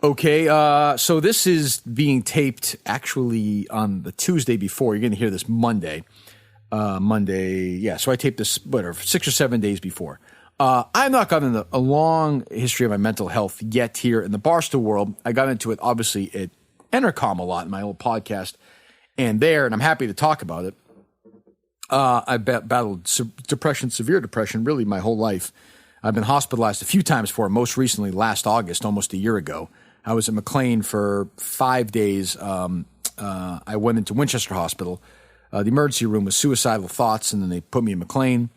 Okay, so this is being taped actually on the Tuesday before. You're going to hear this Monday. So I taped this, 6 or 7 days before. I've not gotten a long history of my mental health yet here in the Barstool world. I got into it, obviously, at Entercom a lot in my old podcast and I'm happy to talk about it. I battled depression, severe depression, really my whole life. I've been hospitalized a few times for it, most recently last August, almost a year ago. I was at McLean for 5 days. I went into Winchester Hospital. The emergency room was suicidal thoughts, and then they put me in McLean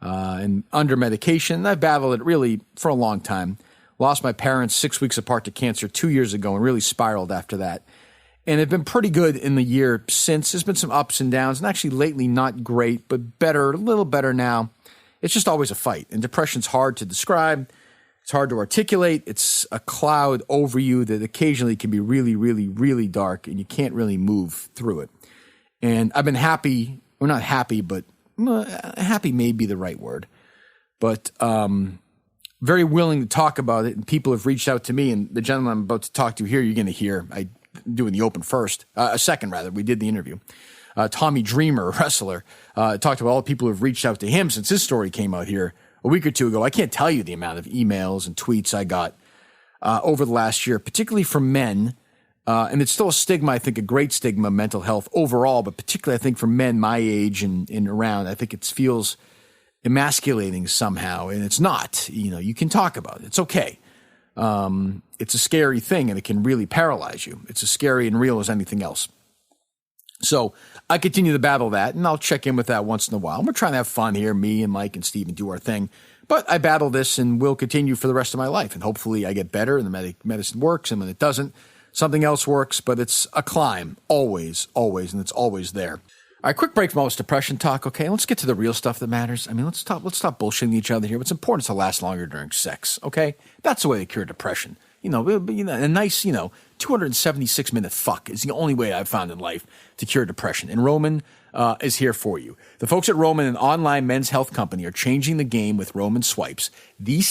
and under medication. I've battled it really for a long time. Lost my parents 6 weeks apart to cancer 2 years ago and really spiraled after that. And have been pretty good in the year since. There's been some ups and downs, and actually lately not great, but better, a little better now. It's just always a fight, and depression's hard to describe. It's hard to articulate. It's a cloud over you that occasionally can be really, really, really dark, and you can't really move through it. And I've been happy, or not happy, but happy may be the right word, but very willing to talk about it, and people have reached out to me, and the gentleman I'm about to talk to here, you're going to hear, doing the open second, we did the interview. Tommy Dreamer, wrestler, talked about all the people who have reached out to him since his story came out here a week or two ago. I can't tell you the amount of emails and tweets I got over the last year, particularly from men. And it's still a stigma, I think a great stigma, mental health overall, but particularly I think for men my age and around, I think it feels emasculating somehow. And it's not, you can talk about it. It's okay. It's a scary thing, and it can really paralyze you. It's as scary and real as anything else. So I continue to battle that, and I'll check in with that once in a while. We're trying to have fun here, me and Mike and Steve, and do our thing. But I battle this and will continue for the rest of my life. And hopefully I get better and the medicine works. And when it doesn't, something else works. But it's a climb, always, and it's always there. All right, quick break from all this depression talk. Okay, let's get to the real stuff that matters. I mean, let's stop bullshitting each other here. What's important is to last longer during sex. Okay, that's the way to cure depression. A nice, 276-minute fuck is the only way I've found in life to cure depression. And Roman is here for you. The folks at Roman, an online men's health company, are changing the game with Roman Swipes, the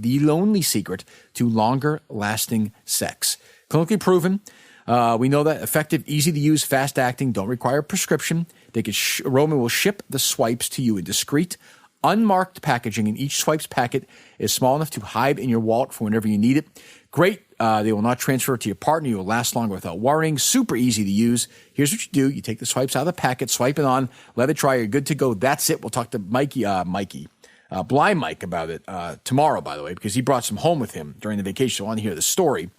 lonely secret to longer-lasting sex. Clinically proven. We know that effective, easy to use, fast acting, don't require a prescription. Roman will ship the swipes to you in discreet, unmarked packaging, and each swipes packet is small enough to hide in your wallet for whenever you need it. Great. They will not transfer to your partner. You will last longer without worrying. Super easy to use. Here's what you do. You take the swipes out of the packet, swipe it on, let it dry. You're good to go. That's it. We'll talk to Blind Mike about it tomorrow, by the way, because he brought some home with him during the vacation. So I want to hear the story.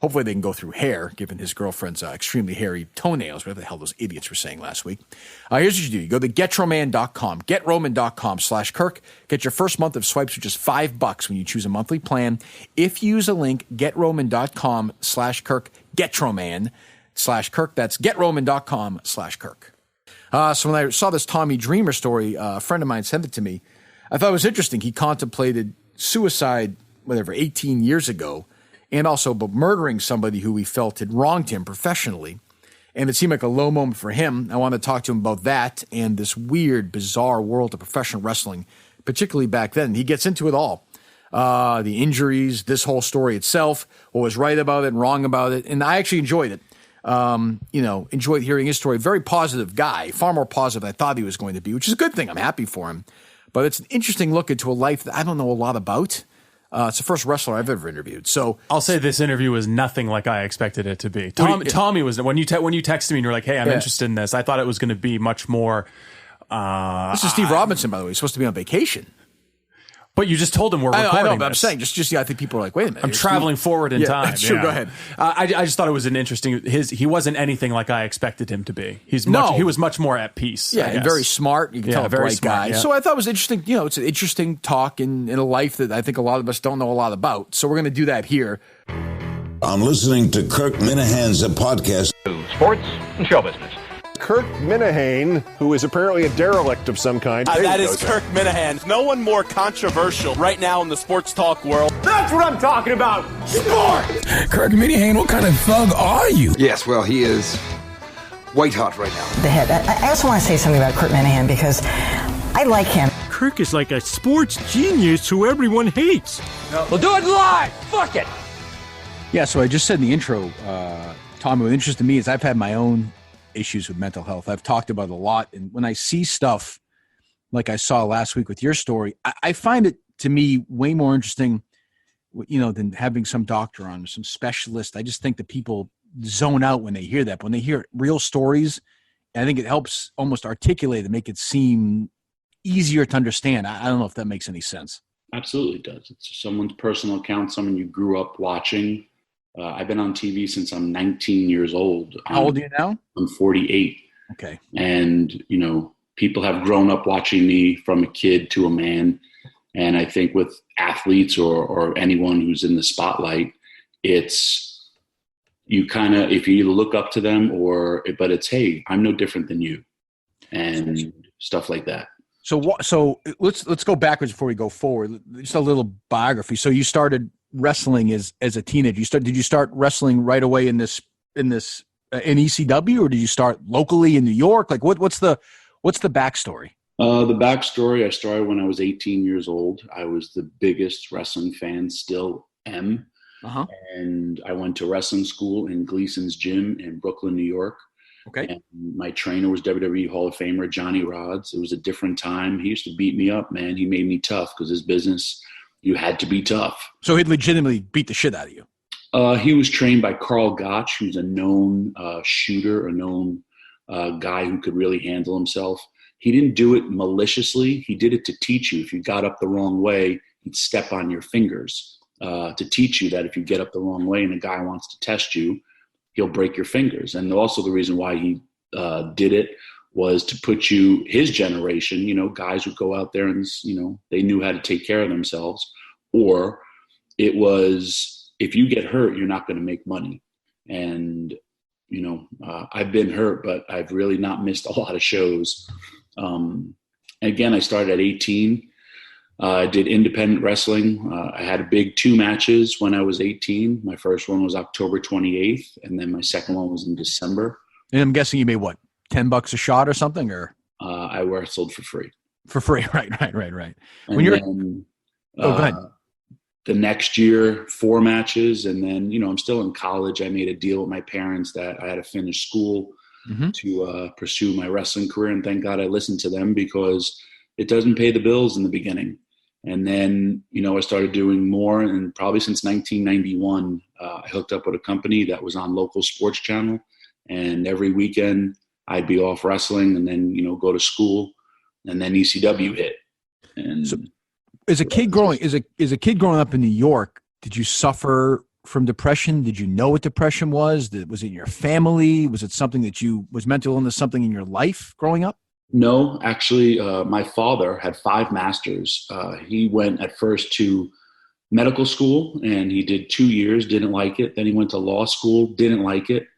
Hopefully they can go through hair, given his girlfriend's extremely hairy toenails, whatever the hell those idiots were saying last week. Here's what you do. You go to GetRoman.com, GetRoman.com/Kirk. Get your first month of swipes for just $5 when you choose a monthly plan. If you use a link, GetRoman.com/Kirk, GetRoman/Kirk. That's GetRoman.com/Kirk. So when I saw this Tommy Dreamer story, a friend of mine sent it to me. I thought it was interesting. He contemplated suicide, 18 years ago. And also but murdering somebody who he felt had wronged him professionally. And it seemed like a low moment for him. I want to talk to him about that and this weird, bizarre world of professional wrestling, particularly back then. He gets into it all. The injuries, this whole story itself, what was right about it and wrong about it. And I actually enjoyed it. Enjoyed hearing his story. Very positive guy, far more positive than I thought he was going to be, which is a good thing. I'm happy for him. But it's an interesting look into a life that I don't know a lot about. It's the first wrestler I've ever interviewed. So I'll say this interview was nothing like I expected it to be. Tommy was when you texted me and you're like, "Hey, I'm interested in this." I thought it was going to be much more. This is Steve Robinson, by the way. He's supposed to be on vacation. But you just told him we're recording. I know, but I'm saying I think people are like, wait a minute. I'm traveling forward in time. Sure, go ahead. I just thought it was an interesting. He wasn't anything like I expected him to be. He was much more at peace. Yeah, and very smart. You can tell a bright guy. Yeah. So I thought it was interesting. It's an interesting talk in a life that I think a lot of us don't know a lot about. So we're going to do that here. I'm listening to Kirk Minihane's podcast. Sports and show business. Kirk Minihane, who is apparently a derelict of some kind. That is Kirk Minihane. No one more controversial right now in the sports talk world. That's what I'm talking about. Sport! Kirk Minihane, what kind of thug are you? Yes, well, he is white hot right now. The head. I also want to say something about Kirk Minihane because I like him. Kirk is like a sports genius who everyone hates. No. We'll do it live. Fuck it. Yeah, so I just said in the intro, Tommy, what interested me is I've had my own issues with mental health. I've talked about it a lot. And when I see stuff like I saw last week with your story, I find it, to me, way more interesting, than having some doctor on or some specialist. I just think that people zone out when they hear that. But when they hear real stories, I think it helps almost articulate and make it seem easier to understand. I don't know if that makes any sense. Absolutely does. It's someone's personal account, someone you grew up watching. I've been on TV since I'm 19 years old. How old are you now? I'm 48. Okay. And, people have grown up watching me from a kid to a man. And I think with athletes or anyone who's in the spotlight, it's you kind of, if you either look up to them but it's, hey, I'm no different than you and stuff like that. So let's go backwards before we go forward. Just a little biography. So you started wrestling as a teenager. Did you start wrestling right away in ECW, or did you start locally in New York? Like what's the backstory? The backstory, I started when I was 18 years old. I was the biggest wrestling fan, still am. Uh-huh. And I went to wrestling school in Gleason's Gym in Brooklyn, New York. Okay. And my trainer was WWE Hall of Famer Johnny Rodz. It was a different time. He used to beat me up, man. He made me tough because his business, you had to be tough. So he'd legitimately beat the shit out of you? He was trained by Carl Gotch, who's a known shooter, a known guy who could really handle himself. He didn't do it maliciously. He did it to teach you. If you got up the wrong way, he'd step on your fingers to teach you that if you get up the wrong way and a guy wants to test you, he'll break your fingers. And also the reason why he did it was to put you, his generation, guys would go out there and, they knew how to take care of themselves. Or it was, if you get hurt, you're not going to make money. And, I've been hurt, but I've really not missed a lot of shows. Again, I started at 18. I did independent wrestling. I had a big 2 matches when I was 18. My first one was October 28th, and then my second one was in December. And I'm guessing you made what, $10 a shot or something, or? I wrestled for free. For free, right. And When you're, then, go ahead. The next year, 4 matches, and then I'm still in college. I made a deal with my parents that I had to finish school to pursue my wrestling career, and thank God I listened to them because it doesn't pay the bills in the beginning. And then, I started doing more, and probably since 1991, I hooked up with a company that was on local sports channel, and every weekend I'd be off wrestling and then, go to school, and then ECW hit. And so, as a kid growing up in New York, did you suffer from depression? Did you know what depression was? Was it in your family? Was it something was mental illness something in your life growing up? No, actually, my father had 5 masters. He went at first to medical school and he did 2 years, didn't like it. Then he went to law school, didn't like it.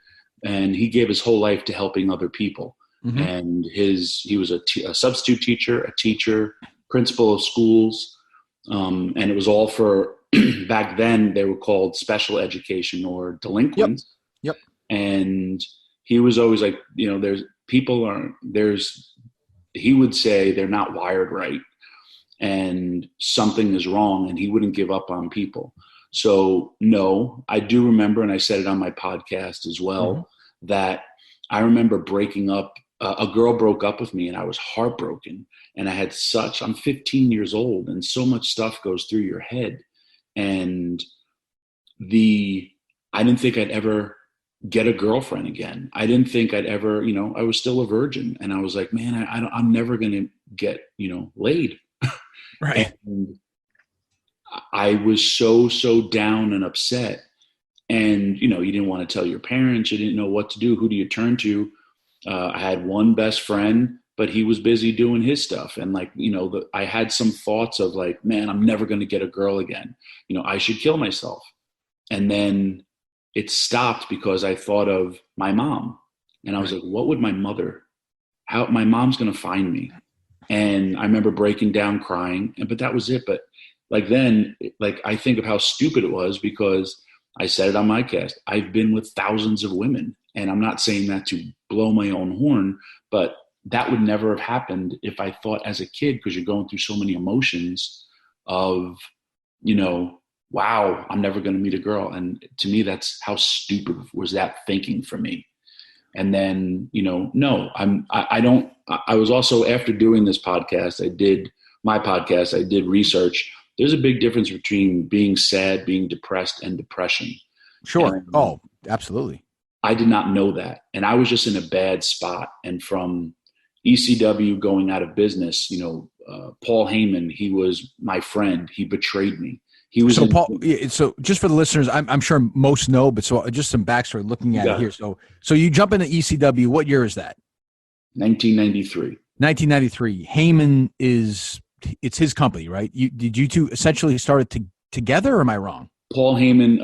And he gave his whole life to helping other people. Mm-hmm. And he was a substitute teacher, a teacher, principal of schools. And it was all for, back then they were called special education or delinquents. Yep. And he was always like, he would say they're not wired right and something is wrong, and he wouldn't give up on people. So no, I do remember, and I said it on my podcast as well, that I remember breaking up. A girl broke up with me and I was heartbroken, and I'm 15 years old, and so much stuff goes through your head. And I didn't think I'd ever get a girlfriend again. I didn't think I'd ever, I was still a virgin, and I was like, man, I'm never going to get, laid. Right. And I was so down and upset. And, you didn't want to tell your parents. You didn't know what to do. Who do you turn to? I had one best friend, but he was busy doing his stuff. And I had some thoughts of like, man, I'm never going to get a girl again. I should kill myself. And then it stopped because I thought of my mom, and I was like, what would my mom's going to find me? And I remember breaking down crying, but that was it. But then I think of how stupid it was, because I said it on my cast. I've been with thousands of women, and I'm not saying that to blow my own horn, but that would never have happened if I thought as a kid, because you're going through so many emotions of, wow, I'm never going to meet a girl. And to me, that's how stupid was that thinking for me. And then, no, I was also, after doing this podcast, I did research. There's a big difference between being sad, being depressed, and depression. Sure. And oh, absolutely. I did not know that. And I was just in a bad spot. And from ECW going out of business, Paul Heyman, he was my friend. He betrayed me. He was so just for the listeners, I'm sure most know, but so just some backstory looking at it here. So you jump into ECW. What year is that? 1993. 1993. Heyman it's his company, right? Did you two essentially start it together, or am I wrong? Paul Heyman,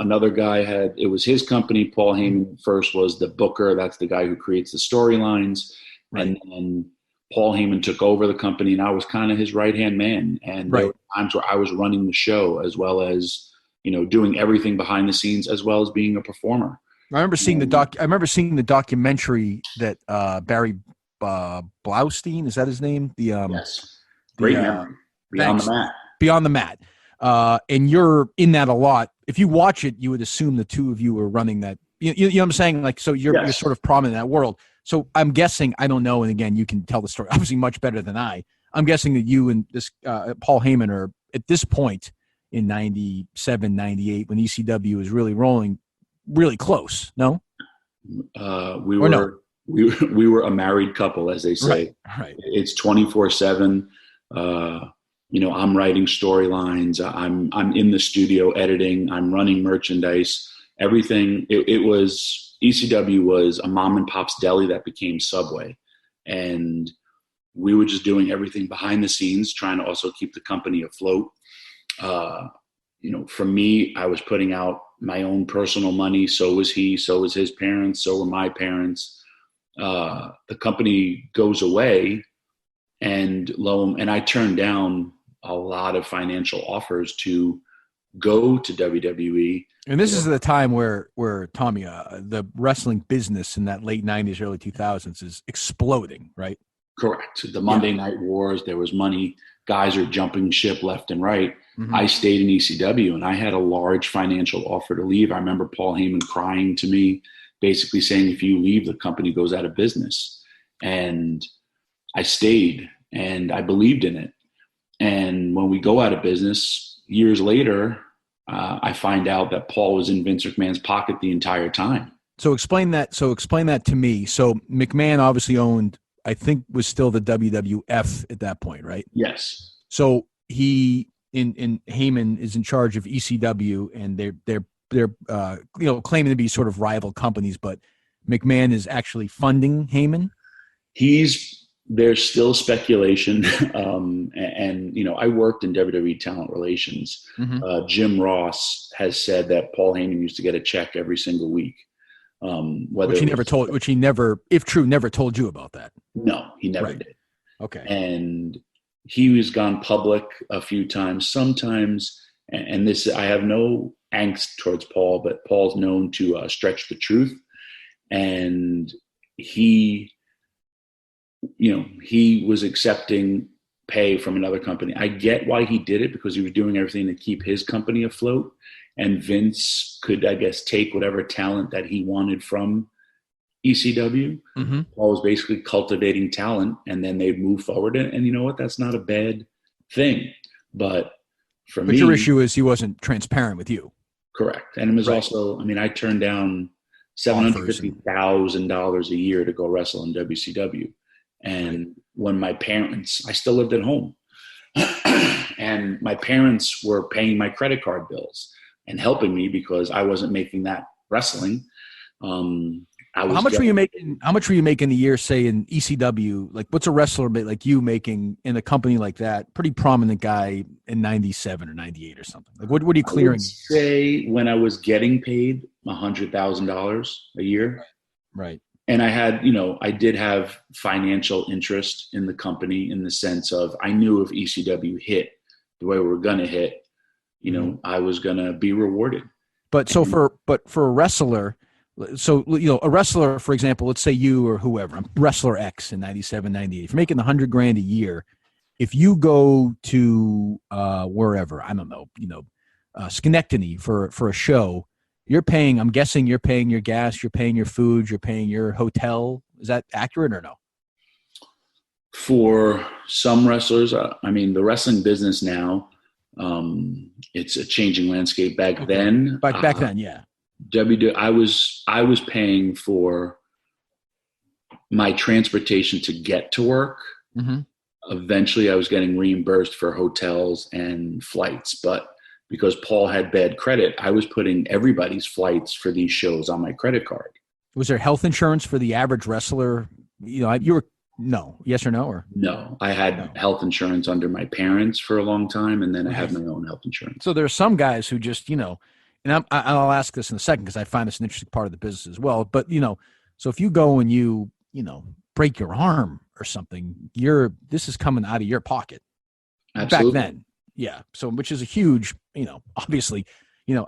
another guy it was his company. Paul Heyman first was the booker. That's the guy who creates the storylines. Right. And then Paul Heyman took over the company, and I was kind of his right-hand man. And there were times where I was running the show, as well as, doing everything behind the scenes, as well as being a performer. I remember seeing the documentary that Barry Blaustein, is that his name? Yes. Great memory. Beyond the Mat. And you're in that a lot. If you watch it, you would assume the two of you were running that. You know what I'm saying? Like, so you're sort of prominent in that world. So I'm guessing, I don't know, and again, you can tell the story obviously much better than I. I'm guessing that you and this Paul Heyman are at this point in 97, 98, when ECW is really rolling, really close. No, we were a married couple, as they say. Right. It's 24/7. I'm writing storylines. I'm in the studio editing. I'm running merchandise. Everything. It was. ECW was a mom and pop's deli that became Subway. And we were just doing everything behind the scenes, trying to also keep the company afloat. For me, I was putting out my own personal money. So was he, so was his parents, so were my parents. The company goes away, and I turned down a lot of financial offers to go to WWE. And this is the time where Tommy, the wrestling business in that late 90s, early 2000s is exploding, right? Correct. The Monday Night Wars, there was money. Guys are jumping ship left and right. Mm-hmm. I stayed in ECW, and I had a large financial offer to leave. I remember Paul Heyman crying to me, basically saying, if you leave, the company goes out of business. And I stayed, and I believed in it. And when we go out of business, years later, I find out that Paul was in Vince McMahon's pocket the entire time. So explain that to me. So McMahon obviously owned, I think, was still the WWF at that point, right? Yes. So he in Heyman is in charge of ECW, and they're claiming to be sort of rival companies, but McMahon is actually funding Heyman. There's still speculation. And I worked in WWE talent relations. Mm-hmm. Jim Ross has said that Paul Heyman used to get a check every single week. Which he never, if true, never told you about that. No, he never did. Okay. And he was gone public a few times, sometimes. And this, I have no angst towards Paul, but Paul's known to stretch the truth. And he was accepting pay from another company. I get why he did it, because he was doing everything to keep his company afloat. And Vince could, I guess, take whatever talent that he wanted from ECW. Mm-hmm. Paul was basically cultivating talent, and then they'd move forward. And you know what? That's not a bad thing. But me, your issue is he wasn't transparent with you. Correct. And it was also, I turned down $750,000 a year to go wrestle in WCW. And when I still lived at home, and my parents were paying my credit card bills and helping me because I wasn't making that wrestling. How much were you making? How much were you making a year, say, in ECW? Like, what's a wrestler like you making in a company like that? Pretty prominent guy in 97 or 98 or something. Like, what are you clearing? I would say when I was getting paid $100,000 a year. Right. And I had, I did have financial interest in the company, in the sense of, I knew if ECW hit the way we were going to hit, I was going to be rewarded. But for a wrestler, a wrestler, for example, let's say you or whoever, I'm wrestler X in 97, 98, if you're making $100,000 a year, if you go to wherever, I don't know, Schenectady for a show, I'm guessing you're paying your gas, you're paying your food, you're paying your hotel. Is that accurate or no? For some wrestlers, I mean, the wrestling business now, it's a changing landscape. Back then, yeah. I was paying for my transportation to get to work. Mm-hmm. Eventually, I was getting reimbursed for hotels and flights, but because Paul had bad credit, I was putting everybody's flights for these shows on my credit card. Was there health insurance for the average wrestler? No, yes or no? Or no, I had health insurance under my parents for a long time, and then I had my own health insurance. So there are some guys who just, and I'll ask this in a second because I find this an interesting part of the business as well. But so if you go and you break your arm or something, this is coming out of your pocket. Absolutely. Back then, yeah. So which is a huge, obviously.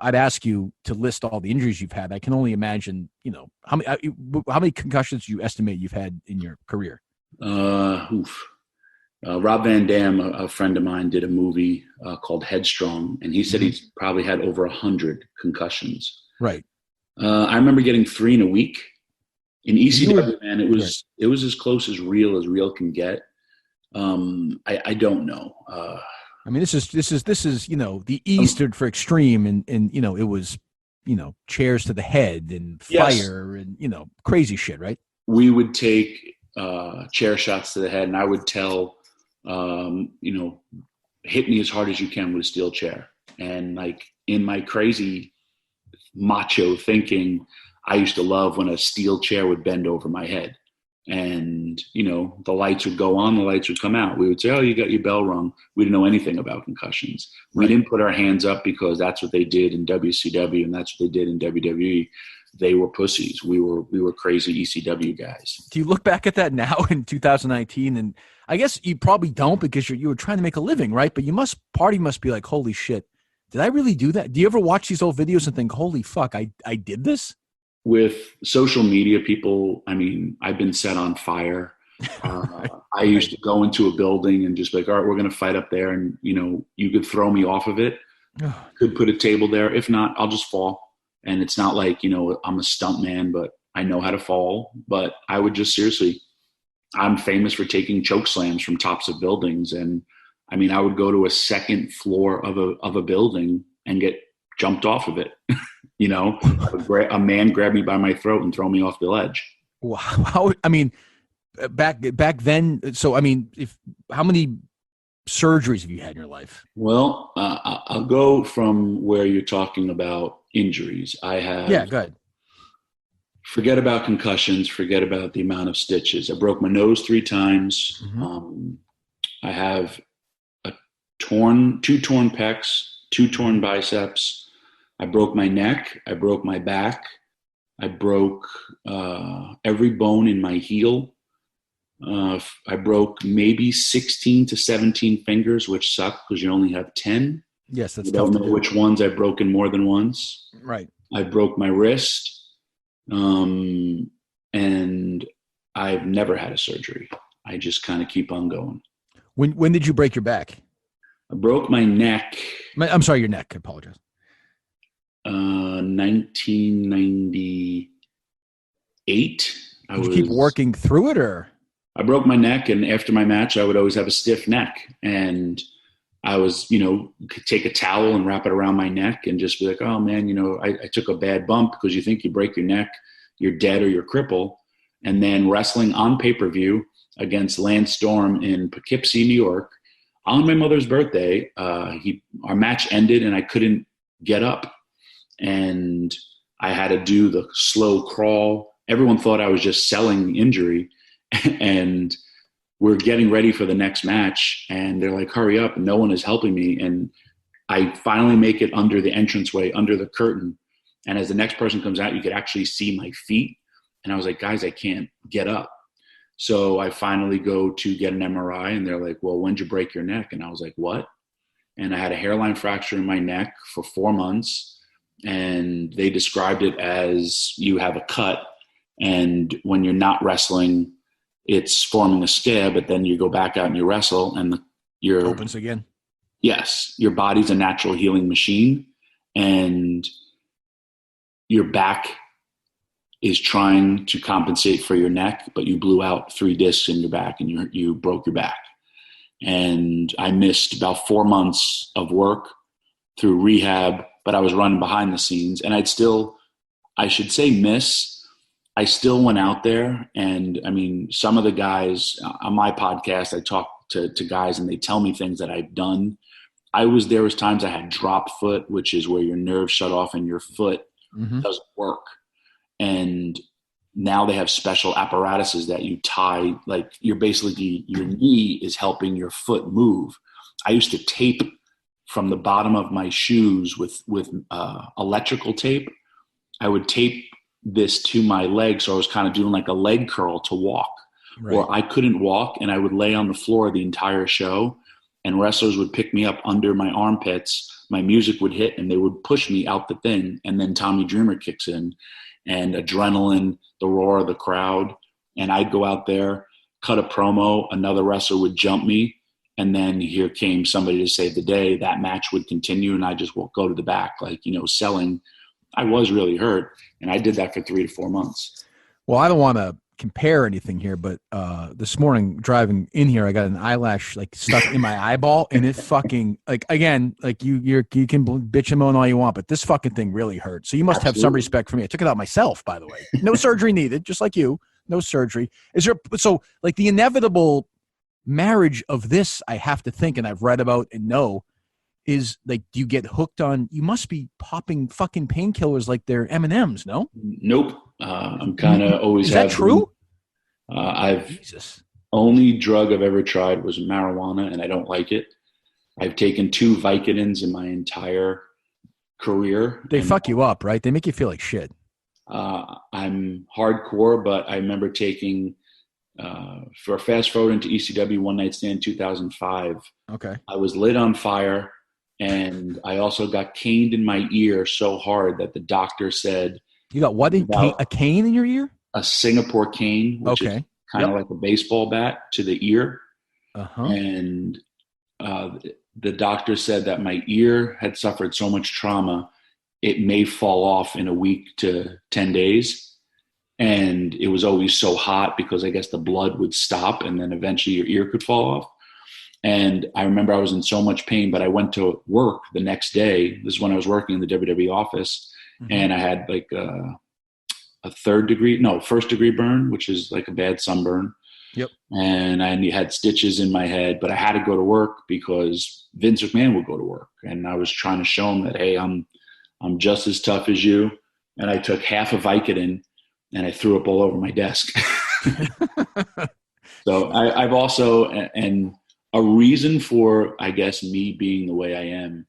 I'd ask you to list all the injuries you've had. I can only imagine, how many concussions do you estimate you've had in your career? Rob Van Dam, a friend of mine, did a movie called Headstrong, and he said he's probably had over 100 concussions. Right. I remember getting 3 in a week in ECW. Man, it was as close as real can get. I don't know. I mean, this is the E stood for extreme, and it was chairs to the head and fire and crazy shit, right? We would take chair shots to the head, and I would tell hit me as hard as you can with a steel chair. And like in my crazy macho thinking, I used to love when a steel chair would bend over my head. And, the lights would go on, the lights would come out. We would say, oh, you got your bell rung. We didn't know anything about concussions. We didn't put our hands up because that's what they did in WCW and that's what they did in WWE. They were pussies. We were crazy ECW guys. Do you look back at that now in 2019? And I guess you probably don't because you were trying to make a living, right? But part of you must be like, holy shit, did I really do that? Do you ever watch these old videos and think, holy fuck, I did this? With social media, people, I mean, I've been set on fire. I used to go into a building and just be like, all right, we're going to fight up there. And, you could throw me off of it. Could put a table there. If not, I'll just fall. And it's not like, I'm a stunt man, but I know how to fall. But I would just I'm famous for taking choke slams from tops of buildings. And I mean, I would go to a second floor of a building and get jumped off of it. A man grabbed me by my throat and throw me off the ledge. Wow. I mean, back then. So, I mean, how many surgeries have you had in your life? Well, I'll go from where you're talking about injuries. I have. Yeah, go ahead. Forget about concussions. Forget about the amount of stitches. I broke my nose 3 times. Mm-hmm. I have two torn pecs, 2 torn biceps. I broke my neck. I broke my back. I broke every bone in my heel. I broke maybe 16 to 17 fingers, which suck because you only have 10. Yes, that's tough. I don't know which ones I've broken more than once. Right. I broke my wrist, and I've never had a surgery. I just kind of keep on going. When did you break your back? I broke my neck. I'm sorry, your neck. I apologize. 1998. Did you keep working through it, or? I broke my neck, and after my match, I would always have a stiff neck, and I was, could take a towel and wrap it around my neck and just be like, oh man, I took a bad bump, because you think you break your neck, you're dead or you're crippled. And then wrestling on pay-per-view against Lance Storm in Poughkeepsie, New York, on my mother's birthday, our match ended and I couldn't get up. And I had to do the slow crawl. Everyone thought I was just selling injury. And we're getting ready for the next match. And they're like, hurry up. And no one is helping me. And I finally make it under the entranceway, under the curtain. And as the next person comes out, you could actually see my feet. And I was like, guys, I can't get up. So I finally go to get an MRI. And they're like, well, when'd you break your neck? And I was like, what? And I had a hairline fracture in my neck for 4 months. And they described it as you have a cut, and when you're not wrestling, it's forming a scab, but then you go back out and you wrestle and you're opens again. Yes. Your body's a natural healing machine. and your back is trying to compensate for your neck, but you blew out 3 discs in your back and you broke your back. And I missed about 4 months of work through rehab, but I was running behind the scenes, and I still went out there. And I mean, some of the guys on my podcast, I talk to guys and they tell me things that I've done. There was times I had drop foot, which is where your nerves shut off and your foot doesn't work. And now they have special apparatuses that you tie, like your knee is helping your foot move. I used to tape from the bottom of my shoes with electrical tape. I would tape this to my leg, so I was kind of doing like a leg curl to walk. Right. Or I couldn't walk, and I would lay on the floor the entire show, and wrestlers would pick me up under my armpits. My music would hit, and they would push me out the thing, and then Tommy Dreamer kicks in, and adrenaline, the roar of the crowd, and I'd go out there, cut a promo, another wrestler would jump me, and then here came somebody to save the day. That match would continue, and I just will go to the back, like, selling. I was really hurt, and I did that for 3 to 4 months. Well, I don't want to compare anything here, but this morning driving in here, I got an eyelash like stuck in my eyeball, and it fucking again, you can bitch and moan all you want, but this fucking thing really hurt. So you must have some respect for me. I took it out myself, by the way. No surgery needed, just like you. No surgery. So the inevitable marriage of this, I have to think, and I've read about and know, is like, do you get hooked on? You must be popping fucking painkillers like they're M&Ms, no? Nope. I'm kind of always. Is that true? Jesus. Only drug I've ever tried was marijuana, and I don't like it. I've taken 2 Vicodins in my entire career. They fuck you up, right? They make you feel like shit. I'm hardcore, but I remember taking, for fast forward into ECW One Night Stand 2005. Okay. I was lit on fire, and I also got caned in my ear so hard that the doctor said, you got what? A cane in your ear? A Singapore cane, which is kind of like a baseball bat to the ear. Uh-huh. And the doctor said that my ear had suffered so much trauma, it may fall off in a week to 10 days. And it was always so hot because I guess the blood would stop, and then eventually your ear could fall off. And I remember I was in so much pain, but I went to work the next day. This is when I was working in the WWE office. And I had like a first degree burn, which is like a bad sunburn. Yep. And I had stitches in my head, but I had to go to work because Vince McMahon would go to work. And I was trying to show him that, hey, I'm just as tough as you. And I took half a Vicodin and I threw up all over my desk. So I've also, and a reason for, I guess, me being the way I am,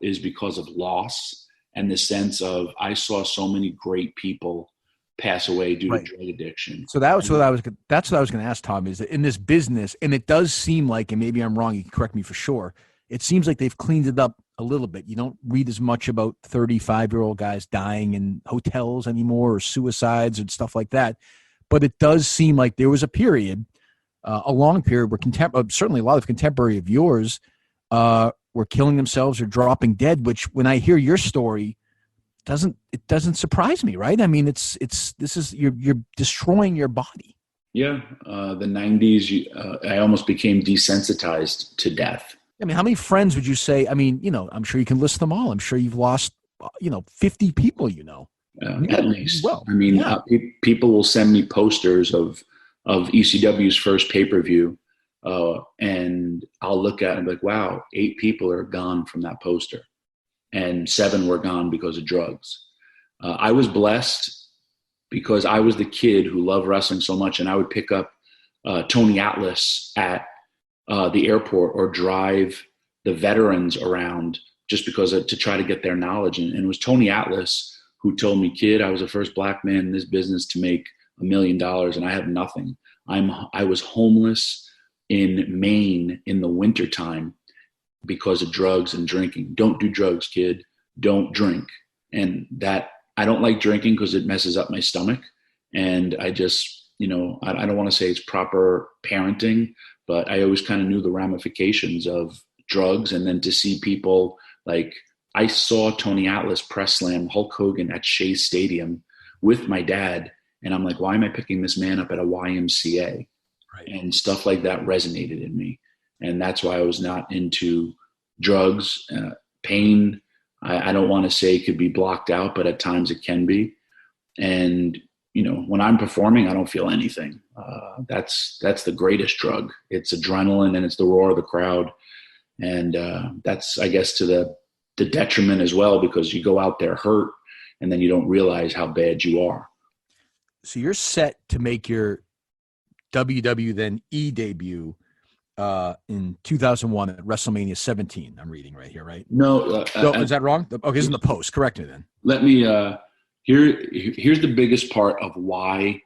is because of loss. And the sense of, I saw so many great people pass away due to drug addiction. So that's what I was going to ask, Tom, is that in this business, and it does seem like, and maybe I'm wrong, you can correct me for sure, it seems like they've cleaned it up a little bit. You don't read as much about 35-year-old guys dying in hotels anymore, or suicides and stuff like that. But it does seem like there was a period, a long period, where certainly a lot of contemporary of yours were killing themselves or dropping dead, which when I hear your story, it doesn't surprise me, right? I mean, you're destroying your body. Yeah. The 90s, I almost became desensitized to death. I mean, how many friends would you say? I mean, I'm sure you can list them all. I'm sure you've lost, 50 people, at least. Well, I mean, people will send me posters of ECW's first pay-per-view. And I'll look at it and be like, wow, 8 people are gone from that poster, and 7 were gone because of drugs. I was blessed because I was the kid who loved wrestling so much, and I would pick up Tony Atlas at the airport or drive the veterans around just because to try to get their knowledge. And it was Tony Atlas who told me, kid, I was the first black man in this business to make $1 million, and I have nothing. I was homeless in Maine in the wintertime because of drugs and drinking. Don't do drugs, kid. Don't drink. And that, I don't like drinking because it messes up my stomach. And I just, I don't want to say it's proper parenting, but I always kind of knew the ramifications of drugs. And then to see people like, I saw Tony Atlas press slam Hulk Hogan at Shea Stadium with my dad. And I'm like, why am I picking this man up at a YMCA? Right. And stuff like that resonated in me. And that's why I was not into drugs, pain. I don't want to say it could be blocked out, but at times it can be. And, you know, when I'm performing, I don't feel anything. That's the greatest drug. It's adrenaline and it's the roar of the crowd. And that's, I guess, to the detriment as well, because you go out there hurt and then you don't realize how bad you are. So you're set to make your WW then E debut in 2001 at WrestleMania 17. I'm reading right here, right? No, is that wrong? Okay, it's in the post. Correct me then. Let me. Here's the biggest part of why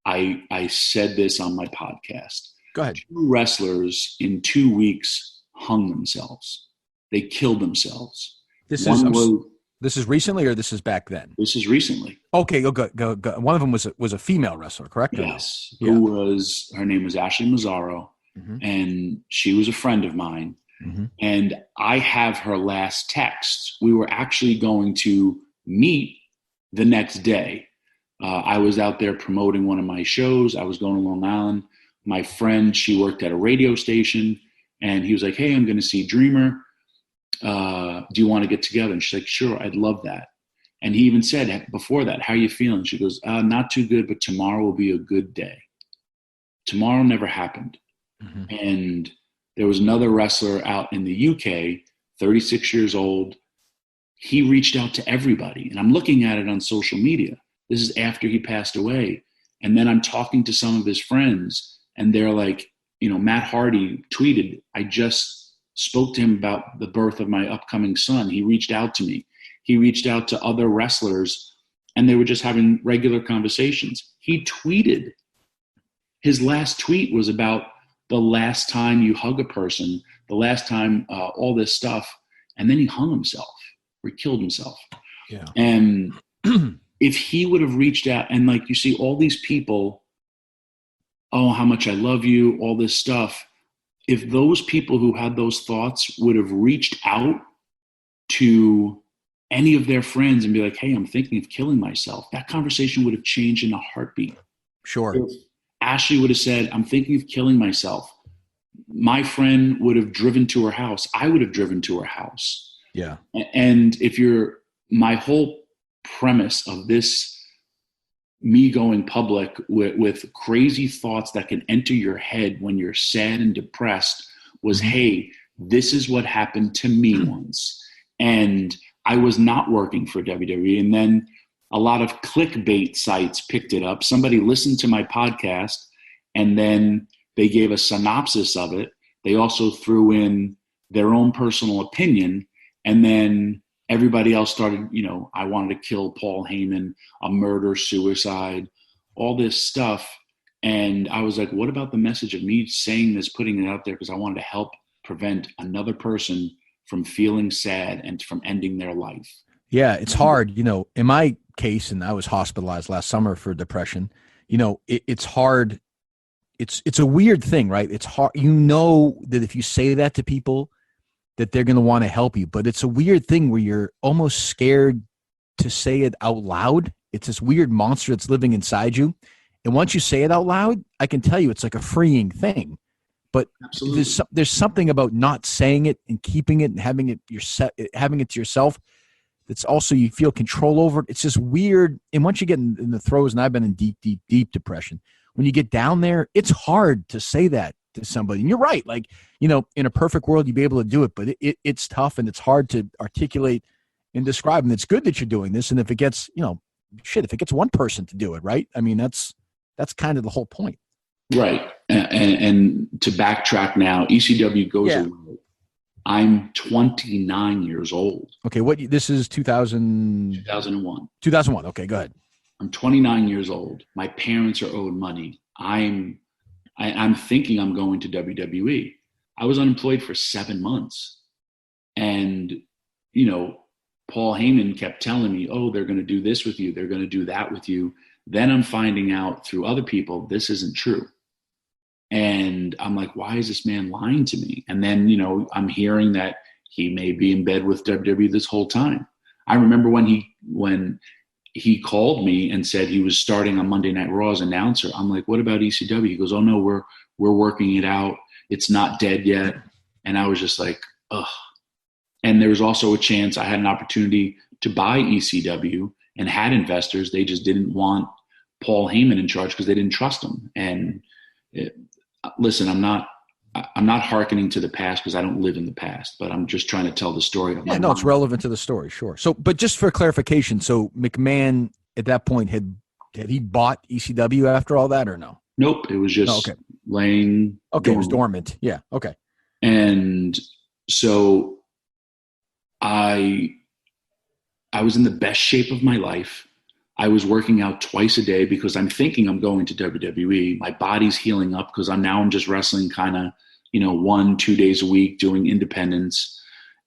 I said this on my podcast. Go ahead. 2 wrestlers in 2 weeks hung themselves. They killed themselves. This is recently, or this is back then? This is recently. Okay, go. One of them was a female wrestler, correct? Yes. Yeah. Her name was Ashley Mazzaro, and she was a friend of mine. Mm-hmm. And I have her last text. We were actually going to meet the next day. I was out there promoting one of my shows. I was going to Long Island. My friend, she worked at a radio station, and he was like, hey, I'm going to see Dreamer. Do you want to get together? And she's like, sure, I'd love that. And he even said before that, how are you feeling? She goes, not too good, but tomorrow will be a good day. Tomorrow never happened. Mm-hmm. And there was another wrestler out in the UK, 36 years old. He reached out to everybody. And I'm looking at it on social media. This is after he passed away. And then I'm talking to some of his friends, and they're like, you know, Matt Hardy tweeted, I just spoke to him about the birth of my upcoming son. He reached out to me. He reached out to other wrestlers, and they were just having regular conversations. He tweeted. His last tweet was about the last time you hug a person, the last time all this stuff, and then he hung himself, or he killed himself. Yeah. And if he would have reached out, and like you see all these people, oh, how much I love you, all this stuff. If those people who had those thoughts would have reached out to any of their friends and be like, hey, I'm thinking of killing myself, that conversation would have changed in a heartbeat. Sure. If Ashley would have said, I'm thinking of killing myself, my friend would have driven to her house. I would have driven to her house. Yeah. And my whole premise of this, me going public with crazy thoughts that can enter your head when you're sad and depressed was, hey, this is what happened to me once. And I was not working for WWE. And then a lot of clickbait sites picked it up. Somebody listened to my podcast, and then they gave a synopsis of it. They also threw in their own personal opinion. And then everybody else started, you know, I wanted to kill Paul Heyman, a murder, suicide, all this stuff. And I was like, what about the message of me saying this, putting it out there? Because I wanted to help prevent another person from feeling sad and from ending their life. Yeah, it's hard. You know, in my case, and I was hospitalized last summer for depression, you know, it's hard. It's a weird thing, right? It's hard. You know that if you say that to people, that they're going to want to help you. But it's a weird thing where you're almost scared to say it out loud. It's this weird monster that's living inside you. And once you say it out loud, I can tell you it's like a freeing thing. But there's something about not saying it and keeping it and having it to yourself that's also, you feel control over it. It's just weird. And once you get in the throes, and I've been in deep depression, when you get down there, it's hard to say that to somebody. And you're right. Like, you know, in a perfect world, you'd be able to do it, but it's tough and it's hard to articulate and describe. And it's good that you're doing this. And if it gets, you know, if it gets one person to do it, right? I mean, that's kind of the whole point. Right. And to backtrack now, ECW goes away. I'm 29 years old. Okay. This is 2001. 2001. Okay, go ahead. I'm 29 years old. My parents are owed money. I'm thinking I'm going to WWE. I was unemployed for 7 months. And, you know, Paul Heyman kept telling me, oh, they're going to do this with you. They're going to do that with you. Then I'm finding out through other people, this isn't true. And I'm like, why is this man lying to me? And then, you know, I'm hearing that he may be in bed with WWE this whole time. I remember when he called me and said he was starting on Monday Night Raw as announcer. I'm like, what about ECW? He goes, oh no, we're working it out. It's not dead yet. And I was just like, ugh. And there was also a chance I had an opportunity to buy ECW and had investors. They just didn't want Paul Heyman in charge because they didn't trust him. And listen, I'm not hearkening to the past because I don't live in the past, but I'm just trying to tell the story of my no, mom. it's relevant to the story, sure. So, but just for clarification, so McMahon at that point had he bought ECW after all that or no? Nope, it was just laying. Okay, dormant. It was dormant. Yeah, okay. And so I was in the best shape of my life. I was working out twice a day because I'm thinking I'm going to WWE. My body's healing up because I'm just wrestling kind of, 1-2 days a week doing independence.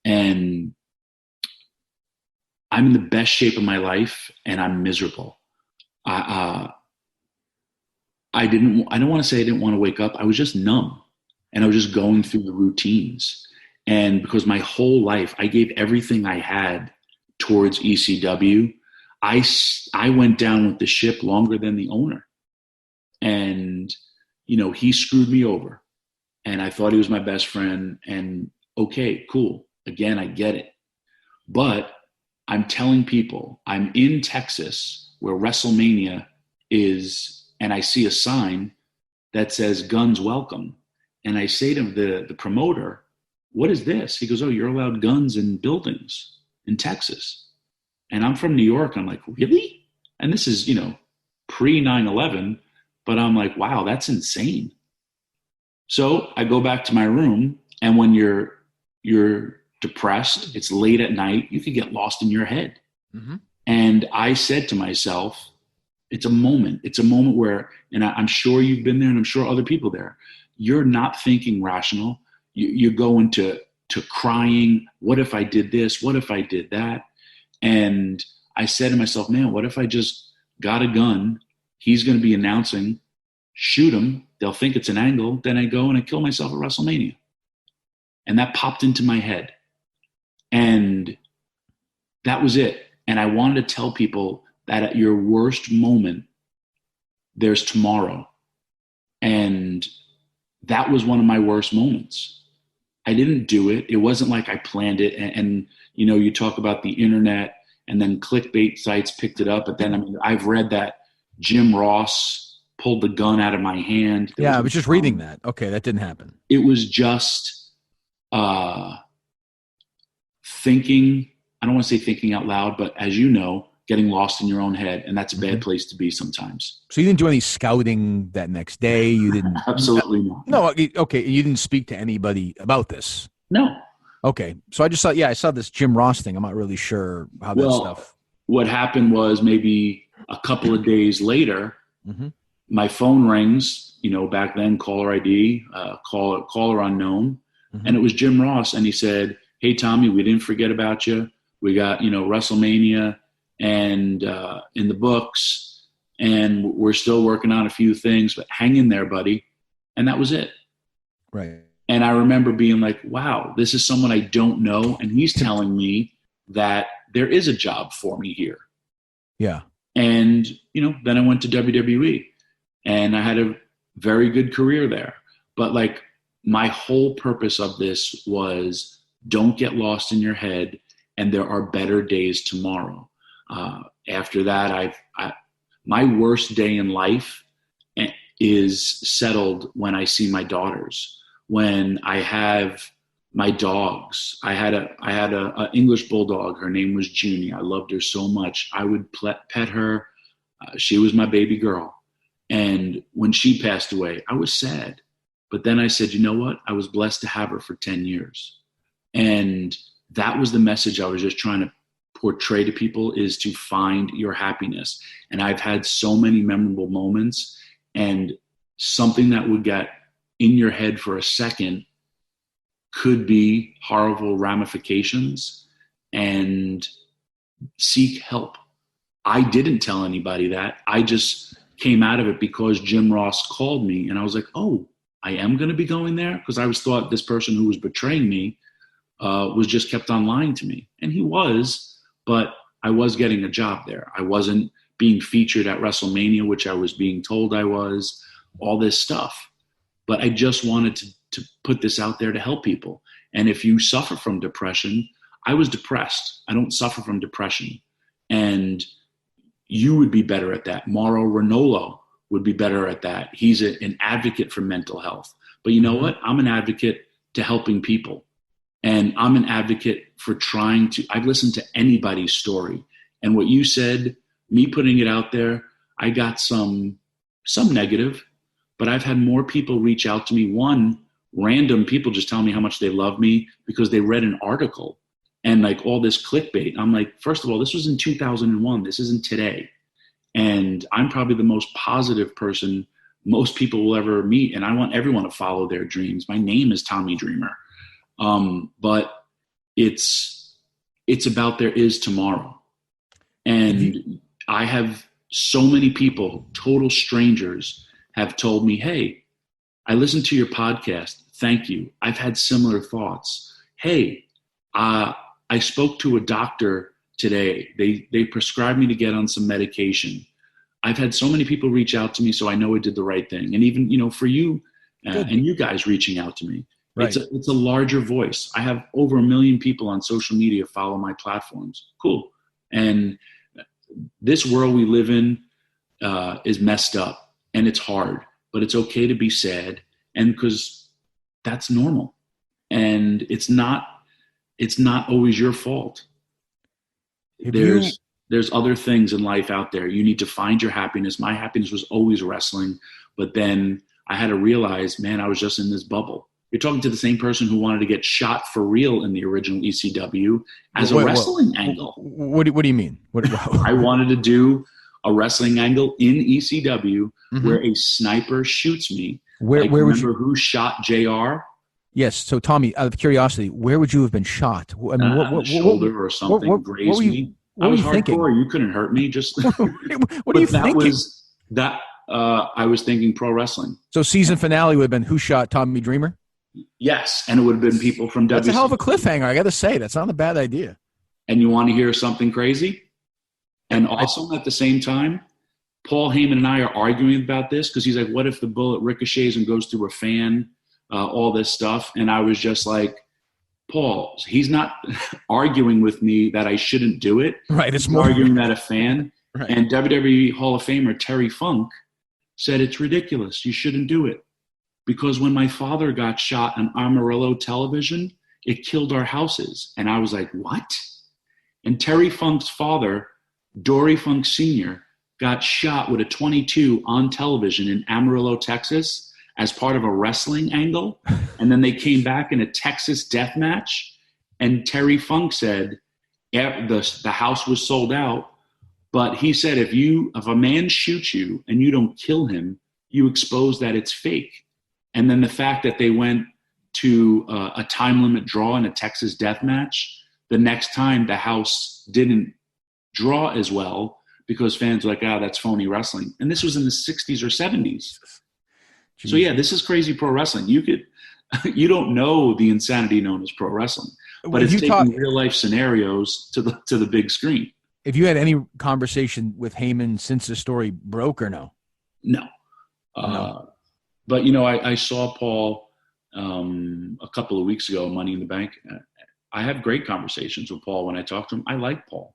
And I'm in the best shape of my life and I'm miserable. I don't want to say I didn't want to wake up. I was just numb and I was just going through the routines. And because my whole life, I gave everything I had towards ECW. I went down with the ship longer than the owner. And, he screwed me over. And I thought he was my best friend. And okay, cool. Again, I get it. But I'm telling people, I'm in Texas where WrestleMania is, and I see a sign that says guns welcome. And I say to the promoter, what is this? He goes, oh, you're allowed guns in buildings in Texas. And I'm from New York. I'm like, really? And this is, pre 9/11, but I'm like, wow, that's insane. So I go back to my room, and when you're depressed, it's late at night, you could get lost in your head. Mm-hmm. And I said to myself, it's a moment where, and I'm sure you've been there and I'm sure other people there, you're not thinking rational. You go into crying. What if I did this? What if I did that? And I said to myself, man, what if I just got a gun? He's going to be announcing, shoot him. They'll think it's an angle. Then I go and I kill myself at WrestleMania. And that popped into my head. And that was it. And I wanted to tell people that at your worst moment, there's tomorrow. And that was one of my worst moments. I didn't do it. It wasn't like I planned it. And you talk about the internet and then clickbait sites picked it up. But then, I've read that Jim Ross pulled the gun out of my hand. I was just reading that. Okay, that didn't happen. It was just thinking, I don't want to say thinking out loud, but as you know, getting lost in your own head. And that's a bad place to be sometimes. So you didn't do any scouting that next day? You didn't? Absolutely not. No, okay. You didn't speak to anybody about this? No. Okay. So I just thought, I saw this Jim Ross thing. I'm not really sure how that stuff. What happened was maybe a couple of days later, my phone rings, back then, caller ID, caller unknown. And it was Jim Ross. And he said, hey, Tommy, we didn't forget about you. We got, WrestleMania and in the books, and we're still working on a few things, but hang in there, buddy. And that was it. Right. And I remember being like, wow, this is someone I don't know. And he's telling me that there is a job for me here. Yeah. And, then I went to WWE and I had a very good career there. But my whole purpose of this was don't get lost in your head and there are better days tomorrow. After that, my worst day in life is settled when I see my daughters. When I have my dogs, I had a English bulldog. Her name was Junie. I loved her so much. I would pet her. She was my baby girl. And when she passed away, I was sad. But then I said, you know what? I was blessed to have her for 10 years. And that was the message I was just trying to portray to people, is to find your happiness. And I've had so many memorable moments, and something that would get in your head for a second could be horrible ramifications, and seek help. I didn't tell anybody that. I just came out of it because Jim Ross called me, and I was like, oh, I am going to be going there? Because I was thought this person who was betraying me was just kept on lying to me. And he was, but I was getting a job there. I wasn't being featured at WrestleMania, which I was being told I was, all this stuff. But I just wanted to put this out there to help people. And if you suffer from depression, I was depressed. I don't suffer from depression. And you would be better at that. Mauro Ranallo would be better at that. He's an advocate for mental health. But you know what? I'm an advocate to helping people. And I'm an advocate for I've listened to anybody's story. And what you said, me putting it out there, I got some negative, but I've had more people reach out to me. One, random people just tell me how much they love me because they read an article and like all this clickbait. I'm like, first of all, this was in 2001. This isn't today. And I'm probably the most positive person most people will ever meet. And I want everyone to follow their dreams. My name is Tommy Dreamer. But it's about there is tomorrow. And I have so many people, total strangers, have told me, hey, I listened to your podcast. Thank you. I've had similar thoughts. Hey, I spoke to a doctor today. They prescribed me to get on some medication. I've had so many people reach out to me, so I know I did the right thing. And even, for you and you guys reaching out to me, right. It's a larger voice. I have over 1 million people on social media follow my platforms. Cool. And this world we live in is messed up and it's hard, but it's okay to be sad. And because that's normal and it's not always your fault. There's other things in life out there. You need to find your happiness. My happiness was always wrestling, but then I had to realize, man, I was just in this bubble. You're talking to the same person who wanted to get shot for real in the original ECW as a wrestling angle. What do you mean? I wanted to do a wrestling angle in ECW where a sniper shoots me. Where would you? Who shot JR? Yes. So Tommy, out of curiosity, where would you have been shot? I mean, shoulder or something grazed me. I was hardcore. Thinking? You couldn't hurt me. Just what are you thinking? I was thinking pro wrestling. So season finale would have been who shot Tommy Dreamer? Yes, and it would have been people from WCW. That's a hell of a cliffhanger. I got to say, that's not a bad idea. And you want to hear something crazy? And also at the same time, Paul Heyman and I are arguing about this because he's like, what if the bullet ricochets and goes through a fan, all this stuff? And I was just like, Paul, he's not arguing with me that I shouldn't do it. Right. It's he's more arguing that a fan. Right. And WWE Hall of Famer Terry Funk said it's ridiculous. You shouldn't do it. Because when my father got shot on Amarillo television, it killed our houses. And I was like, what? And Terry Funk's father, Dory Funk Sr., got shot with a .22 on television in Amarillo, Texas, as part of a wrestling angle. And then they came back in a Texas death match. And Terry Funk said the house was sold out. But he said, if a man shoots you and you don't kill him, you expose that it's fake. And then the fact that they went to a time limit draw in a Texas death match, the next time the house didn't draw as well because fans were like, that's phony wrestling. And this was in the 60s or 70s. Jeez. So yeah, this is crazy pro wrestling. You don't know the insanity known as pro wrestling, but it's taking real life scenarios to the big screen. If you had any conversation with Heyman since the story broke or no? No. But, I saw Paul a couple of weeks ago, Money in the Bank. I have great conversations with Paul when I talk to him. I like Paul.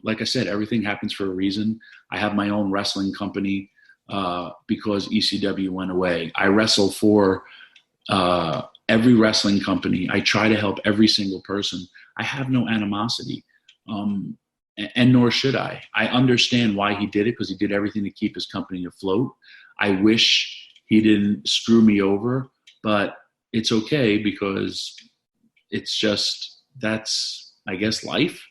Like I said, everything happens for a reason. I have my own wrestling company because ECW went away. I wrestle for every wrestling company. I try to help every single person. I have no animosity, and nor should I. I understand why he did it because he did everything to keep his company afloat. I wish he didn't screw me over, but it's okay because it's just, that's, I guess, life.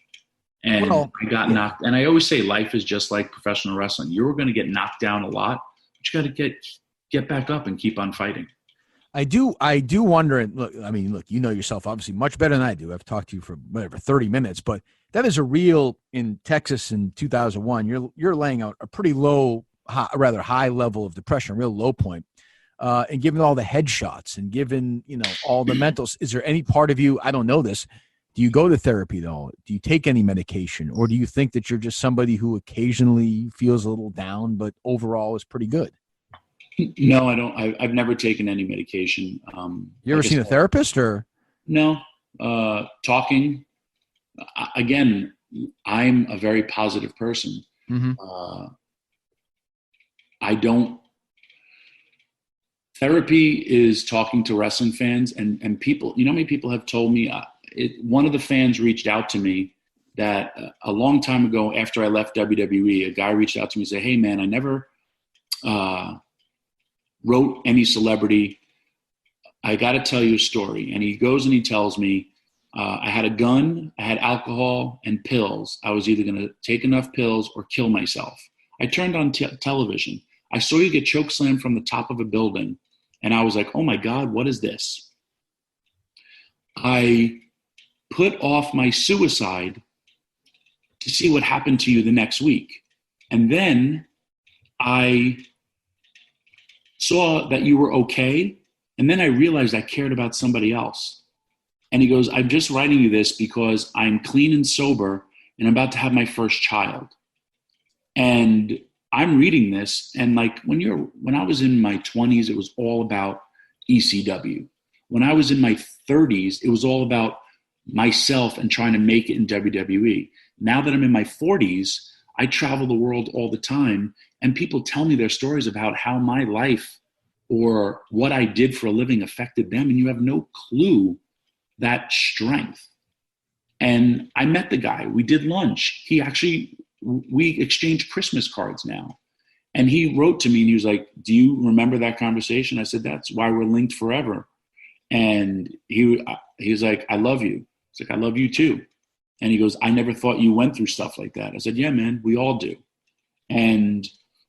And I got knocked. And I always say life is just like professional wrestling. You're going to get knocked down a lot, but you got to get back up and keep on fighting. I do wonder, and look, you know yourself obviously much better than I do. I've talked to you for 30 minutes, but that is in Texas in 2001, you're laying out a pretty low, rather high level of depression, a real low point. and given all the headshots and given, all the mentals, is there any part of you, I don't know this, do you go to therapy though? Do you take any medication, or do you think that you're just somebody who occasionally feels a little down, but overall is pretty good? No, I don't. I've never taken any medication. You ever seen a therapist or? No. Talking. Again, I'm a very positive person. Mm-hmm. Therapy is talking to wrestling fans and people. You know how many people have told me, one of the fans reached out to me that a long time ago after I left WWE, a guy reached out to me and said, "Hey man, I never wrote any celebrity. I got to tell you a story." And he goes and he tells me, I had a gun, I had alcohol and pills. I was either going to take enough pills or kill myself. I turned on television. I saw you get chokeslammed from the top of a building. And I was like, oh my God, what is this? I put off my suicide to see what happened to you the next week. And then I saw that you were okay. And then I realized I cared about somebody else. And he goes, I'm just writing you this because I'm clean and sober and I'm about to have my first child. And I'm reading this, and like when I was in my 20s, it was all about ECW. When I was in my 30s, it was all about myself and trying to make it in WWE. Now that I'm in my 40s, I travel the world all the time, and people tell me their stories about how my life or what I did for a living affected them, and you have no clue that strength. And I met the guy. We did lunch. We exchanged Christmas cards now. And he wrote to me and he was like, do you remember that conversation? I said, that's why we're linked forever. And he was like, I love you. He's like, I love you too. And he goes, I never thought you went through stuff like that. I said, yeah, man, we all do.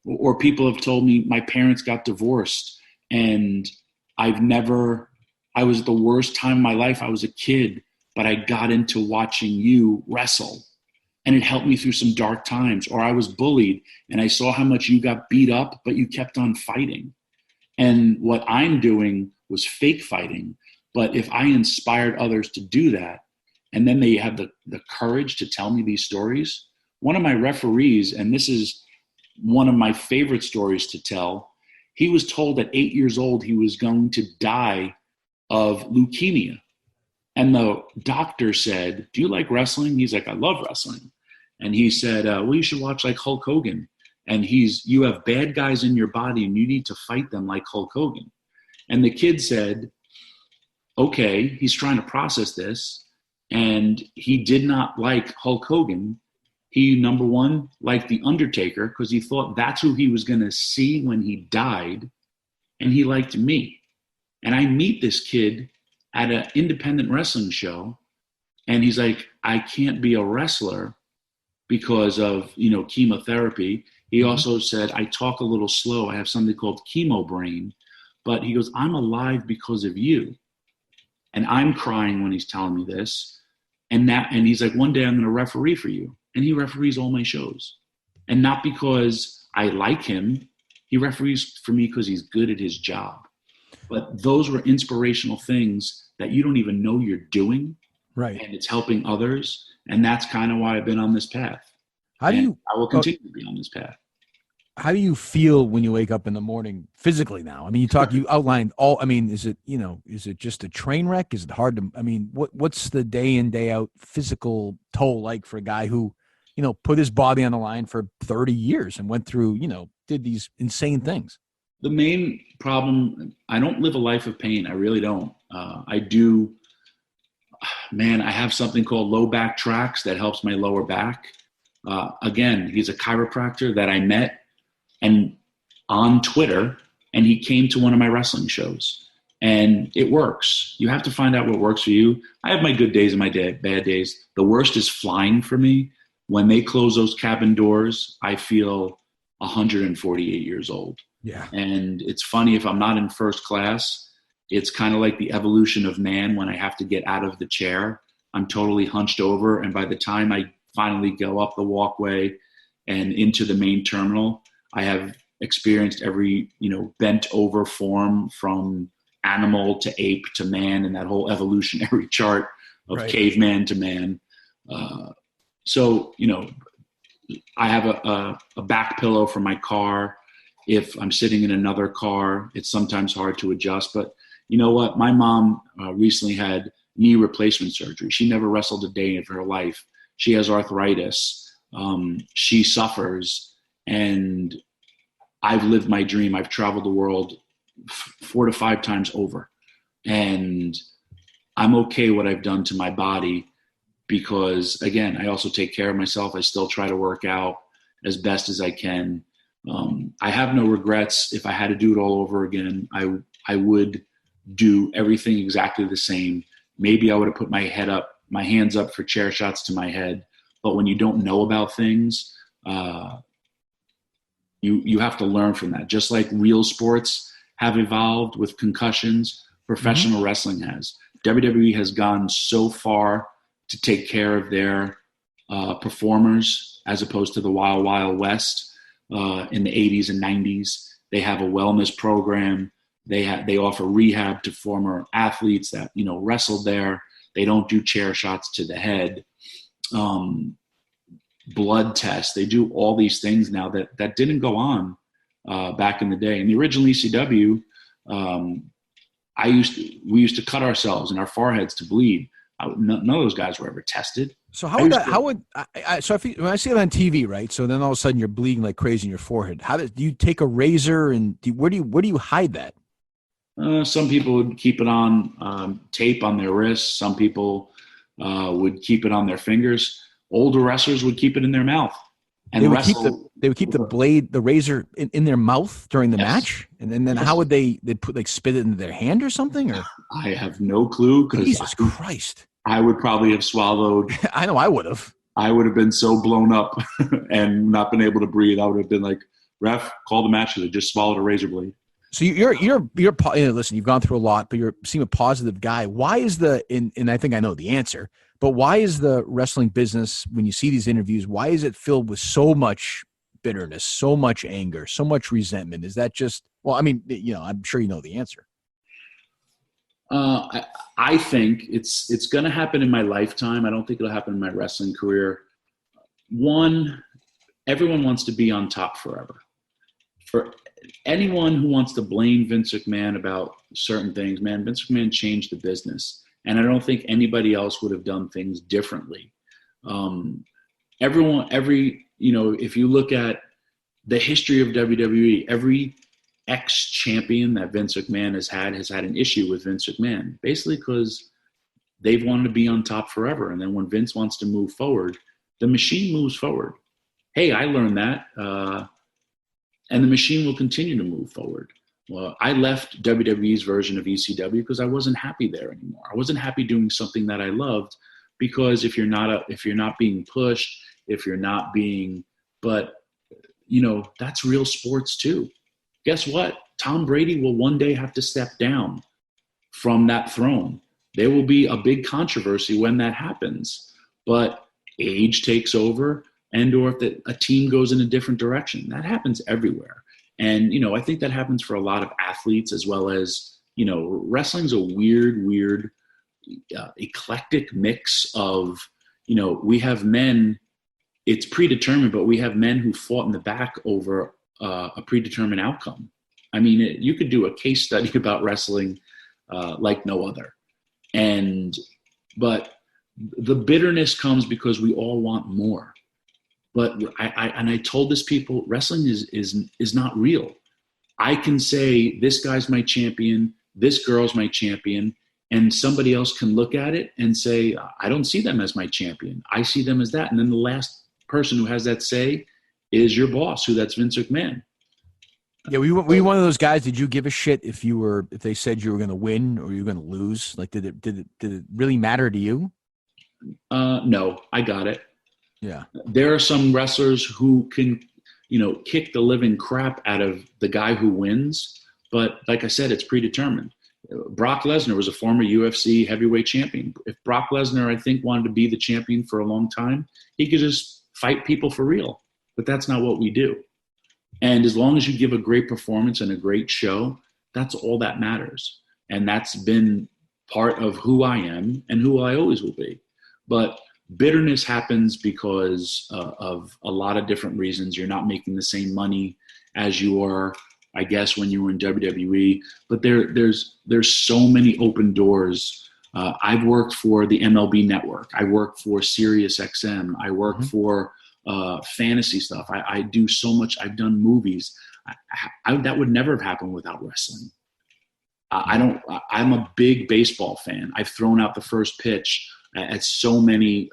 Or people have told me my parents got divorced and I was at the worst time of my life. I was a kid, but I got into watching you wrestle and it helped me through some dark times. Or I was bullied and I saw how much you got beat up, but you kept on fighting. And what I'm doing was fake fighting. But if I inspired others to do that, and then they have the courage to tell me these stories, one of my referees, and this is one of my favorite stories to tell, he was told at 8 years old he was going to die of leukemia. And the doctor said, do you like wrestling? He's like, I love wrestling. And he said, well, you should watch like Hulk Hogan. And you have bad guys in your body and you need to fight them like Hulk Hogan. And the kid said, okay, he's trying to process this. And he did not like Hulk Hogan. He, number one, liked The Undertaker because he thought that's who he was going to see when he died. And he liked me. And I meet this kid at an independent wrestling show. And he's like, I can't be a wrestler because of, chemotherapy. He also said, I talk a little slow. I have something called chemo brain. But he goes, I'm alive because of you. And I'm crying when he's telling me this. And he's like, one day I'm going to referee for you. And he referees all my shows. And not because I like him. He referees for me because he's good at his job. But those were inspirational things that you don't even know you're doing. Right. And it's helping others. And that's kind of why I've been on this path. I will continue to be on this path. How do you feel when you wake up in the morning physically now? I mean, you outlined all, is it just a train wreck? Is it hard to, what's the day in, day out physical toll like for a guy who, put his body on the line for 30 years and went through, did these insane things? The main problem, I don't live a life of pain. I really don't. I do, man, I have something called low back tracks that helps my lower back. Again, he's a chiropractor that I met and on Twitter, and he came to one of my wrestling shows. And it works. You have to find out what works for you. I have my good days and my bad days. The worst is flying for me. When they close those cabin doors, I feel 148 years old. Yeah. And it's funny, if I'm not in first class, it's kind of like the evolution of man. When I have to get out of the chair, I'm totally hunched over. And by the time I finally go up the walkway and into the main terminal, I have experienced every, bent over form from animal to ape to man, and that whole evolutionary chart of caveman to man. So, I have a back pillow for my car. If I'm sitting in another car, it's sometimes hard to adjust. But you know what? My mom recently had knee replacement surgery. She never wrestled a day of her life. She has arthritis. She suffers. And I've lived my dream. I've traveled the world 4 to 5 times over. And I'm okay what I've done to my body because, again, I also take care of myself. I still try to work out as best as I can. I have no regrets. If I had to do it all over again, I would do everything exactly the same. Maybe I would have put my hands up for chair shots to my head. But when you don't know about things, you have to learn from that. Just like real sports have evolved with concussions, professional wrestling has. WWE has gone so far to take care of their performers as opposed to the Wild Wild West in the 80s and 90s. They have a wellness program. They offer rehab to former athletes that wrestled there. They don't do chair shots to the head. Blood tests. They do all these things now that didn't go on back in the day. In the original ECW, we used to cut ourselves and our foreheads to bleed. None of those guys were ever tested. So when I see it on TV, right? So then all of a sudden you're bleeding like crazy in your forehead. Do you take a razor and where do you hide that? Some people would keep it on tape on their wrists. Some people would keep it on their fingers. Older wrestlers would keep it in their mouth. And they would keep the razor in their mouth during the match, and then how would they put spit it into their hand or something? Or I have no clue. Jesus Christ! I would probably have swallowed. I know I would have. I would have been so blown up and not been able to breathe. I would have been like, "Ref, call the match." I just swallowed a razor blade. So you're listen. You've gone through a lot, but you seem a positive guy. Why is and I think I know the answer. But why is the wrestling business, when you see these interviews, why is it filled with so much bitterness, so much anger, so much resentment? Is that just, I'm sure you know the answer. I think it's going to happen in my lifetime. I don't think it'll happen in my wrestling career. One, everyone wants to be on top forever. For anyone who wants to blame Vince McMahon about certain things, Vince McMahon changed the business. And I don't think anybody else would have done things differently. If you look at the history of WWE, every ex-champion that Vince McMahon has had an issue with Vince McMahon, basically because they've wanted to be on top forever. And then when Vince wants to move forward, the machine moves forward. Hey, I learned that. And the machine will continue to move forward. Well, I left WWE's version of ECW because I wasn't happy there anymore. I wasn't happy doing something that I loved, because if you're not being pushed, that's real sports too. Guess what? Tom Brady will one day have to step down from that throne. There will be a big controversy when that happens, but age takes over, or if a team goes in a different direction. That happens everywhere. And, I think that happens for a lot of athletes, as well as, wrestling's a weird, eclectic mix of, we have men, it's predetermined, but we have men who fought in the back over a predetermined outcome. I mean, you could do a case study about wrestling like no other. But the bitterness comes because we all want more. But I told this people, wrestling is not real. I can say this guy's my champion, this girl's my champion, and somebody else can look at it and say, I don't see them as my champion. I see them as that. And then the last person who has that say is your boss, that's Vince McMahon. Yeah, were you one of those guys? Did you give a shit if they said you were going to win or you were going to lose? Like, did it really matter to you? No, I got it. Yeah. There are some wrestlers who can, kick the living crap out of the guy who wins. But like I said, it's predetermined. Brock Lesnar was a former UFC heavyweight champion. If Brock Lesnar, I think, wanted to be the champion for a long time, he could just fight people for real. But that's not what we do. And as long as you give a great performance and a great show, that's all that matters. And that's been part of who I am and who I always will be. But bitterness happens because of a lot of different reasons. You're not making the same money as you were, I guess, when you were in WWE. But there's so many open doors. I've worked for the MLB Network. I worked for Sirius XM. I worked for fantasy stuff. I do so much. I've done movies. That would never have happened without wrestling. I'm a big baseball fan. I've thrown out the first pitch at so many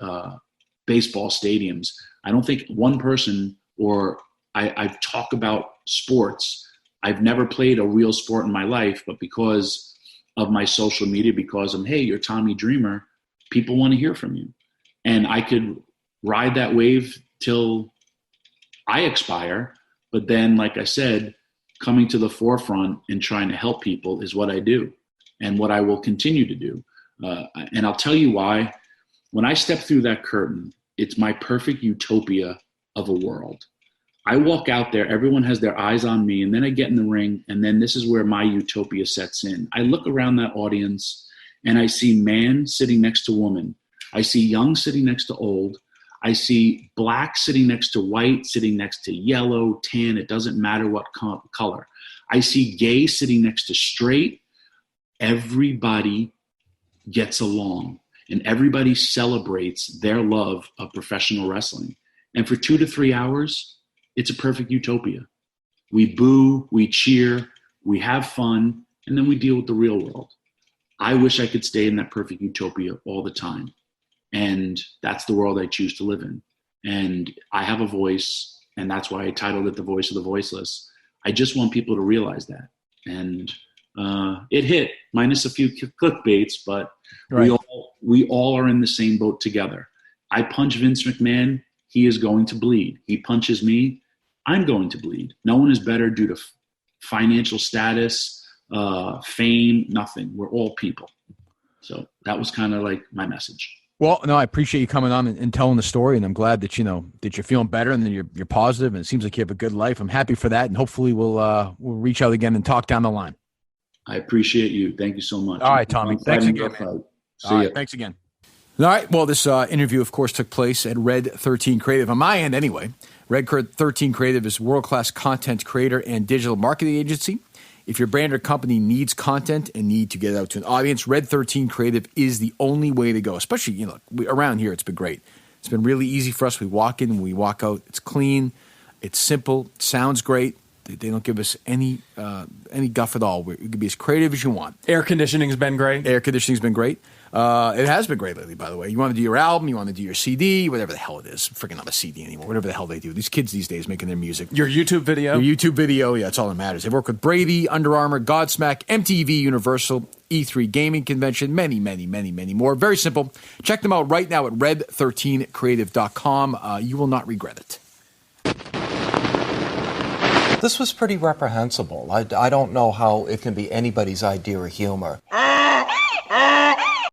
baseball stadiums. I don't think one person, or I've talked about sports. I've never played a real sport in my life, but because of my social media, because of, hey, you're Tommy Dreamer, people want to hear from you. And I could ride that wave till I expire. But then, like I said, coming to the forefront and trying to help people is what I do and what I will continue to do. And I'll tell you why. When I step through that curtain, it's my perfect utopia of a world. I walk out there, everyone has their eyes on me, and then I get in the ring, and then this is where my utopia sets in. I look around that audience, and I see man sitting next to woman. I see young sitting next to old. I see black sitting next to white, sitting next to yellow, tan. It doesn't matter what color. I see gay sitting next to straight. Everybody gets along, and everybody celebrates their love of professional wrestling. And for 2 to 3 hours, it's a perfect utopia. We boo, we cheer, we have fun, and then we deal with the real world. I wish I could stay in that perfect utopia all the time. And that's the world I choose to live in. And I have a voice, and that's why I titled it The Voice of the Voiceless. I just want people to realize that. And it hit, minus a few clickbaits, but right. we all are in the same boat together. I punch Vince McMahon, he is going to bleed. He punches me, I'm going to bleed. No one is better due to financial status, fame, nothing. We're all people. So that was kind of like my message. Well, no, I appreciate you coming on and telling the story, and I'm glad that that you're feeling better and that you're positive, and it seems like you have a good life. I'm happy for that, and hopefully we'll reach out again and talk down the line. I appreciate you. Thank you so much. All right, Tommy. Thanks again, man. See ya. Thanks again. All right. Well, this interview, of course, took place at Red 13 Creative. On my end, anyway, Red 13 Creative is a world-class content creator and digital marketing agency. If your brand or company needs content and need to get it out to an audience, Red 13 Creative is the only way to go. Especially, around here, it's been great. It's been really easy for us. We walk in, we walk out. It's clean, it's simple, it sounds great. They don't give us any guff at all. We can be as creative as you want. Air conditioning's been great. Air conditioning's been greit. It has been great lately, by the way. You want to do your album, you want to do your CD, whatever the hell it is. Freaking not a CD anymore. Whatever the hell they do. These kids these days making their music. Your YouTube video. Yeah, that's all that matters. They work with Brady, Under Armour, Godsmack, MTV, Universal, E3 Gaming Convention, many, many, many, many more. Very simple. Check them out right now at red13creative.com. You will not regret it. This was pretty reprehensible. I don't know how it can be anybody's idea of humor.